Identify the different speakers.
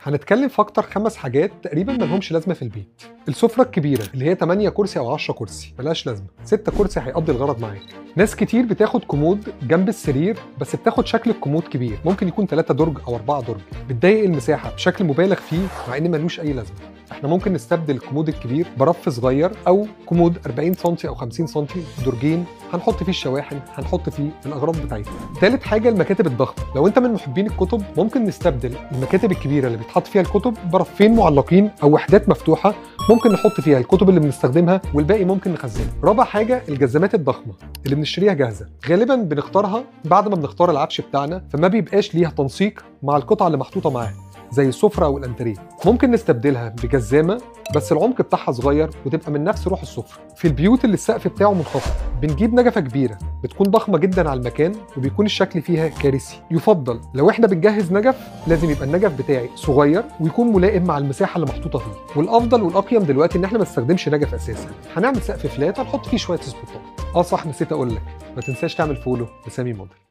Speaker 1: هنتكلم في اكتر 5 حاجات تقريبا مالهمش لازمه في البيت. السفره الكبيره اللي هي 8 كرسي او 10 كرسي ملهاش لازمه، 6 كرسي هيقضي الغرض معاك. ناس كتير بتاخد كومود جنب السرير بس بتاخد شكل الكومود كبير، ممكن يكون 3 درج او 4 درج، بتضايق المساحه بشكل مبالغ فيه مع ان ملوش اي لازمه. احنا ممكن نستبدل الكومود الكبير برف صغير او كومود 40 سم او 50 سم درجين، هنحط فيه الشواحن، هنحط فيه الاغراض بتاعتنا. ثالث حاجه المكاتب الضخمه، لو انت من محبين الكتب ممكن نستبدل المكاتب الكبيره اللي بيتحط فيها الكتب برفين معلقين او وحدات مفتوحه، ممكن نحط فيها الكتب اللي بنستخدمها والباقي ممكن نخزنه. رابع حاجه الجزامات الضخمه اللي بنشتريها جاهزه، غالبا بنختارها بعد ما بنختار العفش بتاعنا، فما بيبقاش ليها تنسيق مع القطعه اللي محطوطه معاها زي السفره او الانتريه. ممكن نستبدلها بجزامه بس العمق بتاعها صغير وتبقى من نفس روح السفره. في البيوت اللي السقف بتاعه منخفض بنجيب نجفه كبيره بتكون ضخمه جدا على المكان وبيكون الشكل فيها كارثي. يفضل لو احنا بنجهز نجف لازم يبقى النجف بتاعي صغير ويكون ملائم مع المساحه اللي محطوطه فيه. والافضل والاقيم دلوقتي ان احنا ما نستخدمش نجف اساسا، هنعمل سقف فلات هنحط فيه شويه سبوتات. صح، نسيت اقول لك ما تنساش تعمل فولو لسامي موديل.